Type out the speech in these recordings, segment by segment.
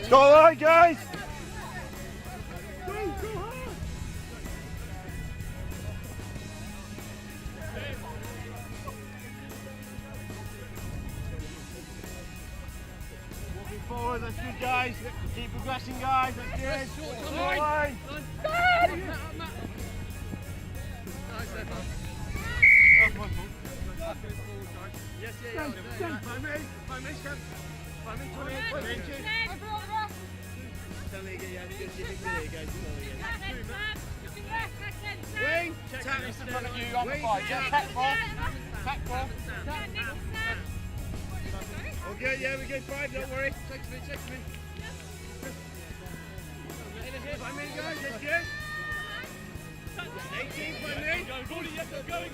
Go on, guys! Moving forward, that's good, guys. Keep progressing, guys. That's good. Come on. Yes, yeah. 5 minutes, 5 minutes, 20 inches. Wing, tap in front of you on the fight. Yeah, tap ball. Tap ball. Okay, yeah, we get 5, don't worry. Check to me. 5 minutes, guys, that's good. 18, 5 minutes. Going.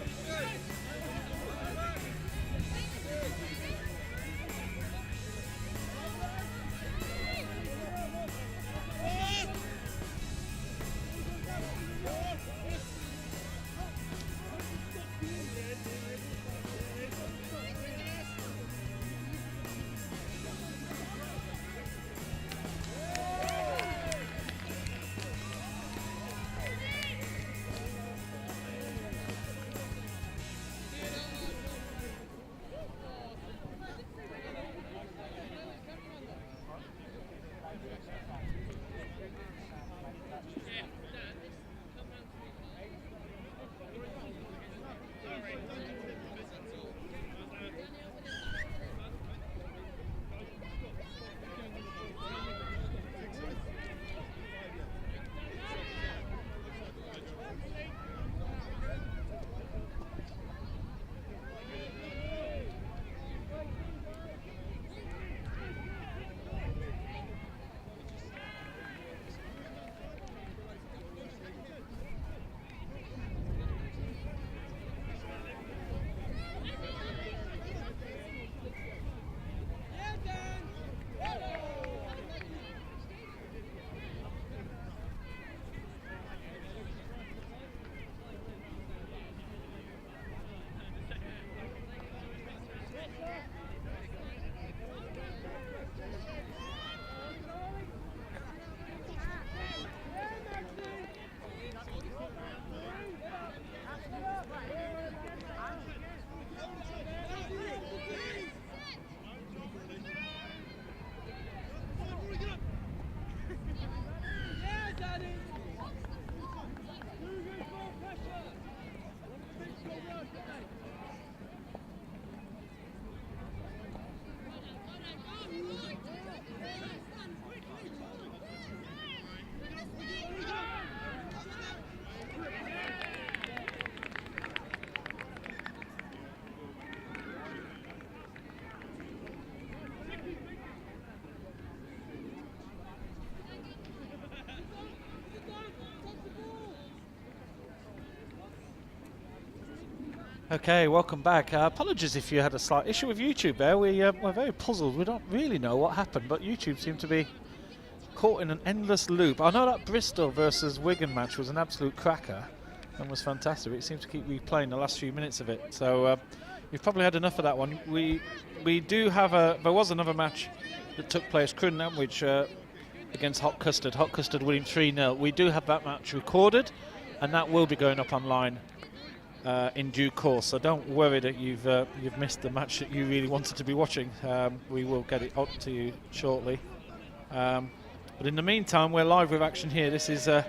Okay, welcome back. Apologies if you had a slight issue with YouTube there. We're very puzzled. We don't really know what happened, but YouTube seemed to be caught in an endless loop. I know that Bristol versus Wigan match was an absolute cracker and was fantastic. It seemed to keep replaying the last few minutes of it. So you've probably had enough of that one. We do have there was another match that took place, Cruden against Hot Custard. Hot Custard winning 3-0. We do have that match recorded, and that will be going up online in due course, so don't worry that you've missed the match that you really wanted to be watching. We will get it up to you shortly. But in the meantime, we're live with action here. This is this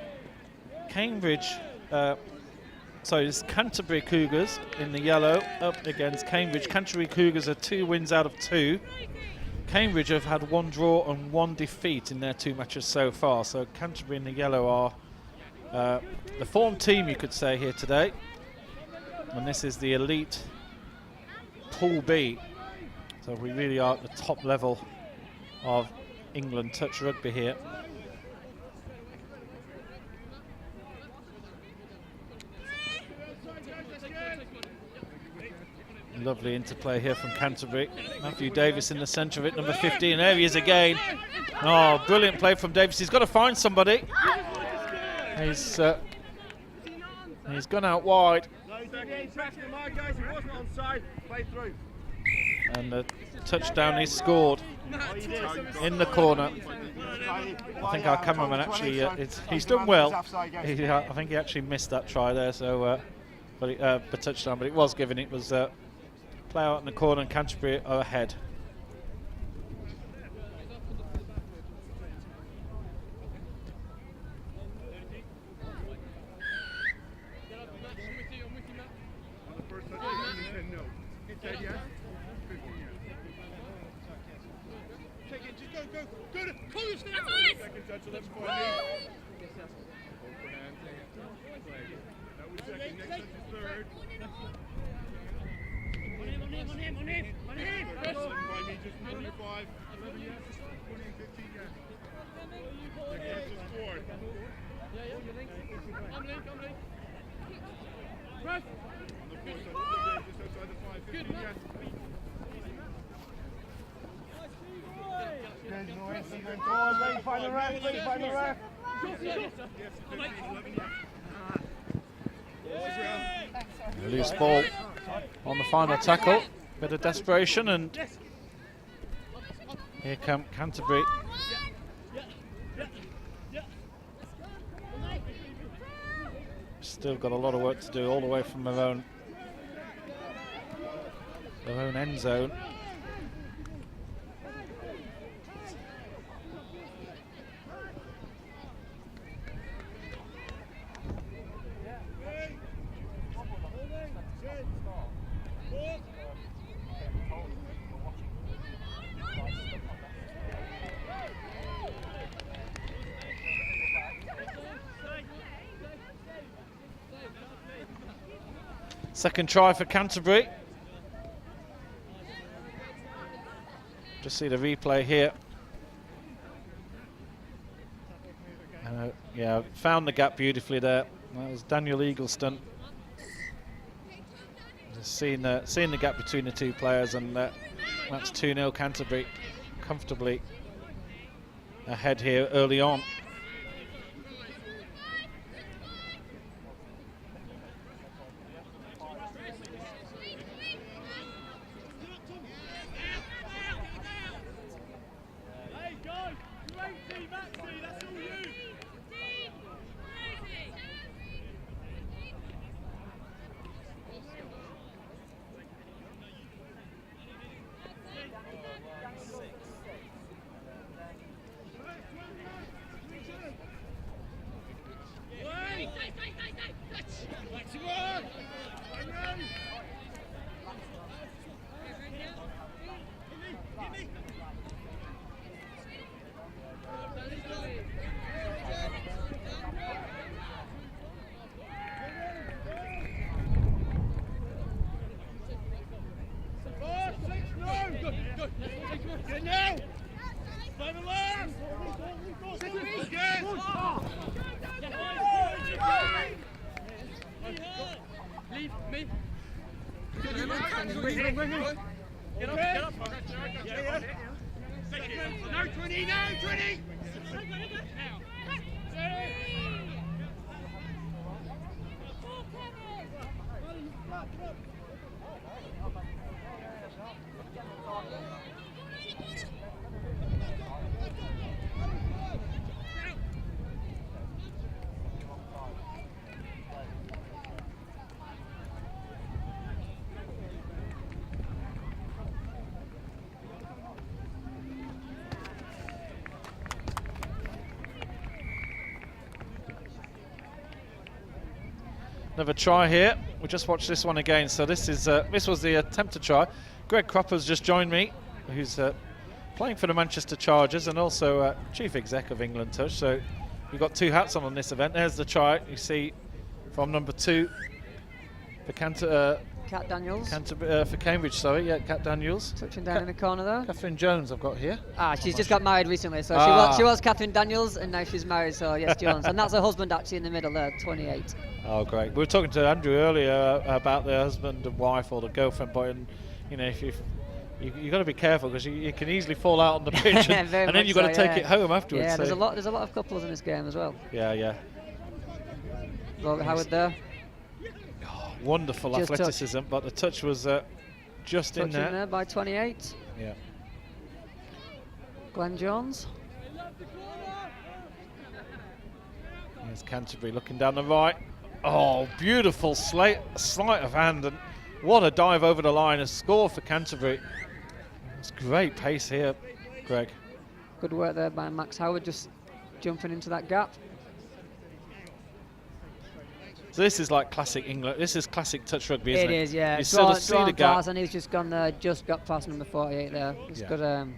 is Canterbury Cougars in the yellow up against Cambridge. Canterbury Cougars are 2 wins out of 2. Cambridge have had 1 draw and 1 defeat in their 2 matches so far. So Canterbury in the yellow are the form team, you could say, here today. And this is the elite Pool B. So we really are at the top level of England touch rugby here. Lovely interplay here from Canterbury. Matthew Davis in the centre of it, number 15. There he is again. Oh, brilliant play from Davis. He's got to find somebody. He's gone out wide. And the touchdown is scored. in the corner. I think our cameraman actually, he's done well. I think he actually missed that try there, so but touchdown. But it was given. It was play out in the corner, and Canterbury are ahead. Loose ball on the final tackle. Bit of desperation, and here come Canterbury. Still got a lot of work to do all the way from their own end zone. Second try for Canterbury. Just see the replay here. Yeah, found the gap beautifully there. That was Daniel Eagleston. Just seeing the gap between the two players, and that's 2-0 Canterbury, comfortably ahead here early on. Another try here. We just watched this one again. So this was the attempted try. Greg Cropper's just joined me, who's playing for the Manchester Chargers and also chief exec of England Touch. So we've got two hats on this event. There's the try you see from number 2 for Cat Daniels. For Cambridge, sorry, yeah, Cat Daniels. Touching down in the corner there. Catherine Jones I've got here. She's just got married recently, so she was Catherine Daniels, and now she's married, so yes, Jones. And that's her husband actually in the middle there, 28. Oh, great. We were talking to Andrew earlier about the husband and wife or the girlfriend boy, and you know, if you got to be careful because you can easily fall out on the pitch, and then you've got to take it home afterwards. Yeah, there's a lot of couples in this game as well. Yeah. Robert Howard there. Wonderful just athleticism, but the touch was just in there. By 28. Yeah. Glenn Jones. Here's Canterbury looking down the right. Oh, beautiful sleight of hand, and what a dive over the line, a score for Canterbury. It's great pace here, Greg. Good work there by Max Howard, just jumping into that gap. So this is like classic England. This is classic touch rugby, isn't it? It is, yeah. You sort of see the gap, and he's just gone there, just got past number 48 there. It's good,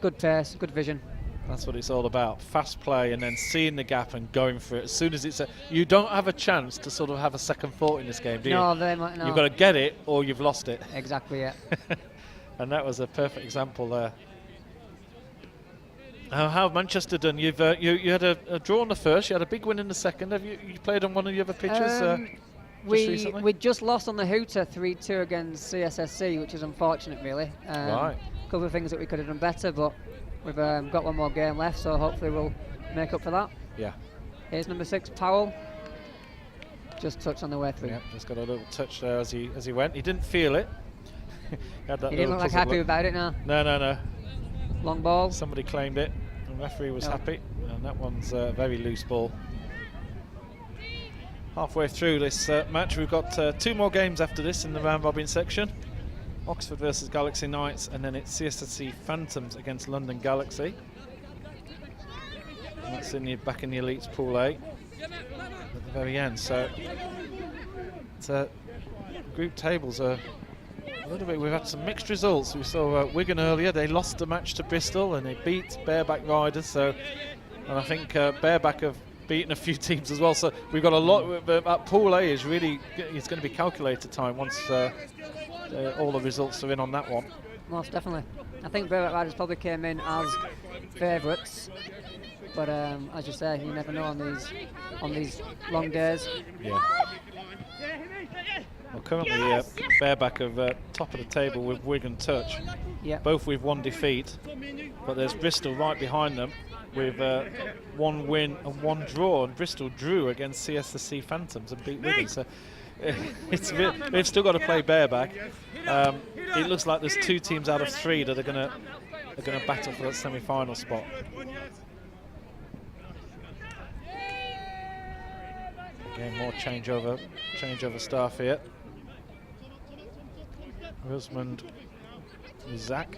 good pace, good vision. That's what it's all about. Fast play and then seeing the gap and going for it. As soon as it's you don't have a chance to sort of have a second thought in this game, do you? No, very much no. You've got to get it or you've lost it. Exactly, yeah. And that was a perfect example there. How have Manchester done? You've you had a draw on the first. You had a big win in the second. Have you played on one of the other pitches? We just lost on the Hooter 3-2 against CSSC, which is unfortunate, really. Right. A couple of things that we could have done better, but we've got one more game left, so hopefully we'll make up for that. Yeah. Here's number 6, Powell. Just touched on the way through. Yeah, just got a little touch there as he went. He didn't feel it. He didn't look like happy about it now. No. Long ball. Somebody claimed it. The referee was happy, and that one's a very loose ball. Halfway through this match, we've got 2 more games after this in the round robin section. Oxford versus Galaxy Knights, and then it's CSSC Phantoms against London Galaxy. And that's back in the Elites Pool A at the very end. So group tables are a little bit. We've had some mixed results. We saw Wigan earlier. They lost the match to Bristol and they beat Bareback Riders. So, and I think Bareback have beaten a few teams as well. So we've got a lot. That Pool A is really. It's going to be calculated time once all the results are in on that one. Most definitely. I think Bareback Riders probably came in as favourites, but as you say, you never know on these long days. Yeah. Well, currently Bareback are top of the table with Wigan Touch, both with 1 defeat, but there's Bristol right behind them with 1 win and 1 draw, and Bristol drew against CSSC Phantoms and beat Wigan. So they've still got to play Bareback. It looks like there's 2 teams out of 3 that are going to battle for that semi-final spot. Again, more changeover staff here. Rosamund, Zach.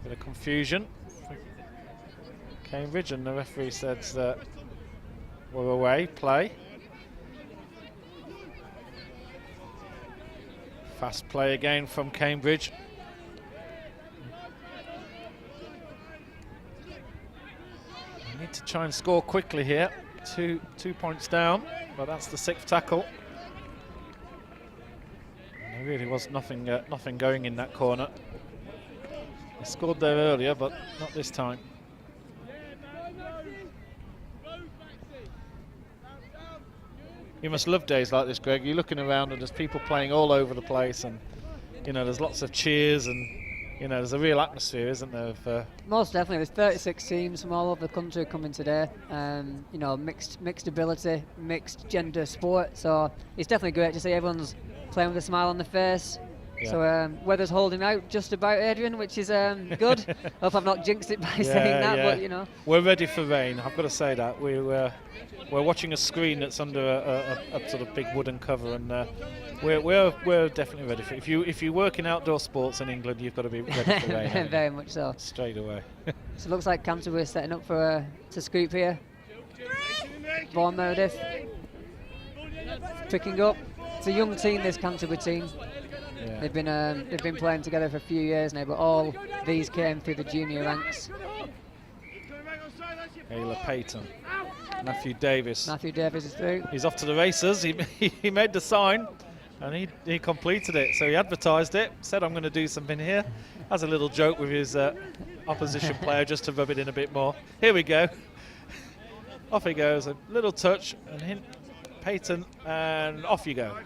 Bit of confusion. Cambridge, and the referee says that we're away, play. Fast play again from Cambridge. We need to try and score quickly here. 2 points down, but that's the 6th tackle. And there really was nothing going in that corner. They scored there earlier, but not this time. You must love days like this, Greg. You're looking around and there's people playing all over the place, and there's lots of cheers, and there's a real atmosphere, isn't there? Most definitely. There's 36 teams from all over the country coming today. Mixed ability, mixed gender sport. So it's definitely great to see everyone's playing with a smile on their face. Yeah. So weather's holding out just about, Adrian, which is good. Hope I've not jinxed it by saying that, but we're ready for rain. I've got to say that we're watching a screen that's under a sort of big wooden cover, and we're definitely ready for it. If you work in outdoor sports in England, you've got to be ready for rain. Very much so. Straight away. So it looks like Canterbury setting up for to scoop here. Vaughan Meredith picking up. It's a young team, this Canterbury team. Yeah. They've been playing together for a few years now, but all these came through the junior ranks. Ayla Payton, Matthew Davis. Matthew Davis is through. He's off to the races. He made the sign, and he completed it. So he advertised it. Said, "I'm going to do something here." Has a little joke with his opposition player just to rub it in a bit more. Here we go. Off he goes. A little touch and hint, Payton, and off you go.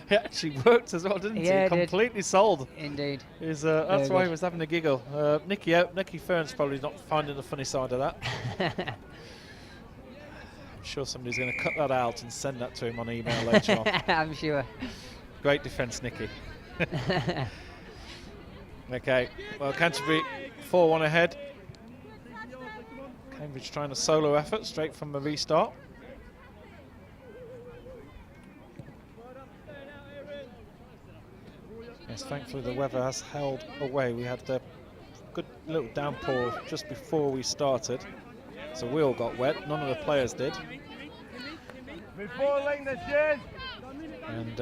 It actually worked as well, didn't it? Yeah, Completely sold. Indeed. That's why he was having a giggle. Nicky Fern's probably not finding the funny side of that. I'm sure somebody's going to cut that out and send that to him on email later on. I'm sure. Great defence, Nicky. Okay, well, Canterbury 4-1 ahead. Cambridge trying a solo effort straight from the restart. Yes, thankfully the weather has held away. We had a good little downpour just before we started, so we all got wet. None of the players did. And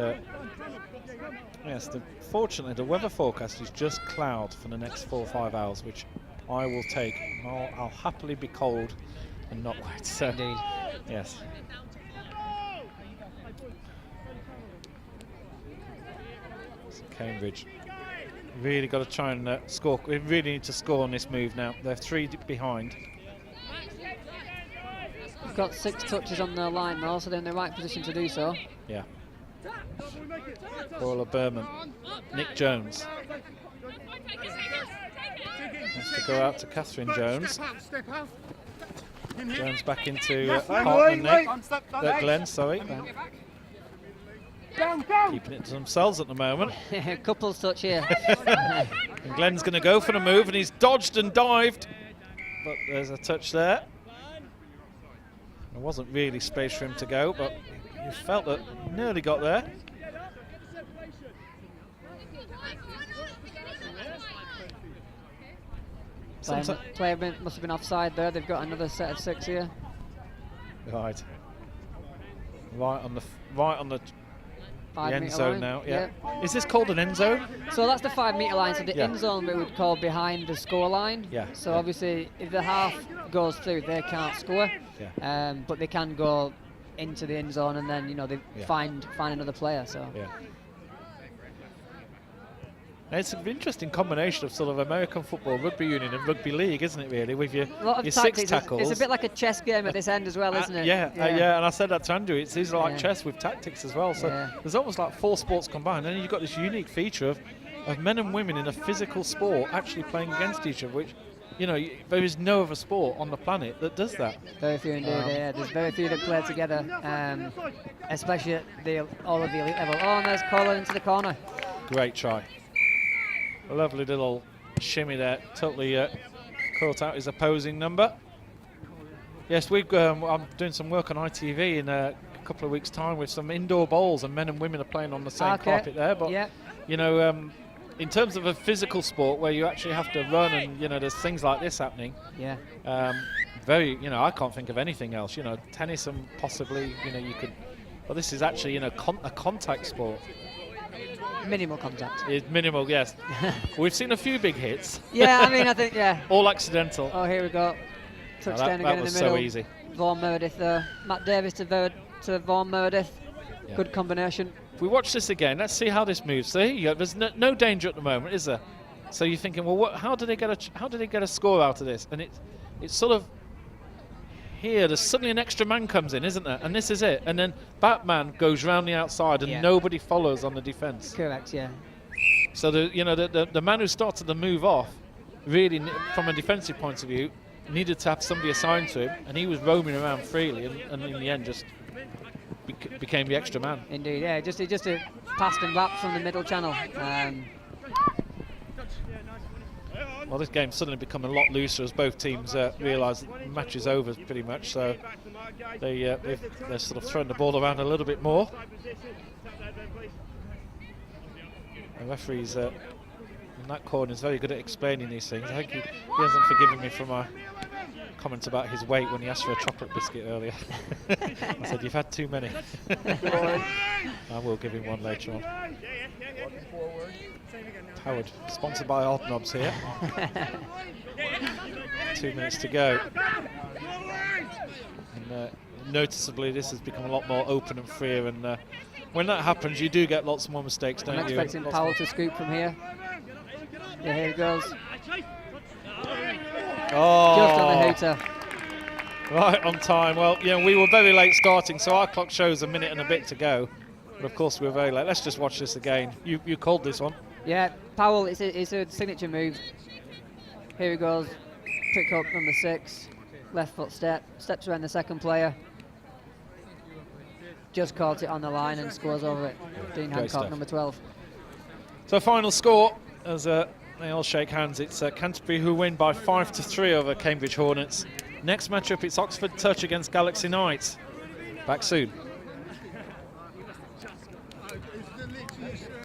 yes, fortunately the weather forecast is just cloud for the next 4 or 5 hours, which I will take. I'll happily be cold and not wet. So, Indeed. yes. So Cambridge really got to try and score. We really need to score on this move now. They're 3 behind. We've got 6 touches on the line now, so they're in the right position to do so. Yeah. Paula Berman, Nick Jones. Has to go out to Catherine Jones. Jones back into partner Nick. Glenn, sorry. Keeping it to themselves at the moment. Couples touch here. And Glenn's going to go for the move, and he's dodged and dived. But there's a touch there. There wasn't really space for him to go, but he felt that he nearly got there. Player must have been offside there. They've got another set of 6 here. Right on the end zone line. now. Yeah. Is this called an end zone? So that's the 5 metre line. So the end zone we would call behind the score line. Yeah. So obviously, if the half goes through, they can't score. Yeah. But they can go into the end zone, and then they find another player. So. Yeah. Now it's an interesting combination of sort of American football, rugby union, and rugby league, isn't it? Really, with your 6 tackles. It's a bit like a chess game at this end as well, isn't it? Yeah. And I said that to Andrew. These are like chess with tactics as well. So there's almost like 4 sports combined, and then you've got this unique feature of men and women in a physical sport actually playing against each other, which there is no other sport on the planet that does that. Very few indeed. There's very few that play together, especially at all of the elite level. Oh, and there's Colin into the corner. Great try. A lovely little shimmy there, totally caught out his opposing number. Yes, I'm doing some work on ITV in a couple of weeks' time with some indoor bowls, and men and women are playing on the same carpet there. But in terms of a physical sport where you actually have to run, and there's things like this happening. Yeah. I can't think of anything else. Tennis and possibly you could. Well, this is actually a contact sport. Minimal contact. It's minimal, yes. We've seen a few big hits. Yeah, I think, all accidental. Oh, here we go. Touchdown again in the middle. That was so easy. Vaughan Meredith, Matt Davis to Vaughan Meredith. Yeah. Good combination. If we watch this again, let's see how this moves. See, there's no danger at the moment, is there? So you're thinking, well, how did they get a score out of this? And it's sort of here. There's suddenly an extra man comes in, isn't there? And this is it. And then Batman goes round the outside, and nobody follows on the defence. Correct. Yeah. So the man who started the move off, really, from a defensive point of view, needed to have somebody assigned to him, and he was roaming around freely, and in the end just became the extra man. Indeed, yeah. Just a passed and wrapped from the middle channel. Well, this game's suddenly become a lot looser as both teams realise the match is over pretty much. So they're sort of throwing the ball around a little bit more. The referee's in that corner is very good at explaining these things. I think he hasn't forgiven me for my comments about his weight when he asked for a chocolate biscuit earlier. I said, you've had too many. I will give him one later on. Howard, sponsored by Odd Knobs here. 2 minutes to go. And noticeably, this has become a lot more open and freer, and when that happens, you do get lots more mistakes, don't you? I'm expecting Powell to scoop from here. Yeah, here he goes. Oh, just on the hooter. Right on time. Well, we were very late starting, so our clock shows a minute and a bit to go. But of course, we were very late. Let's just watch this again. You called this one. Yeah, Powell, it's a signature move. Here he goes. Pick up number 6. Left foot steps around the second player. Just caught it on the line and scores over it. Dean Hancock, number 12. So final score as They all shake hands. It's Canterbury who win by 5-3 over Cambridge Hornets. Next matchup, it's Oxford Touch against Galaxy Knights. Back soon.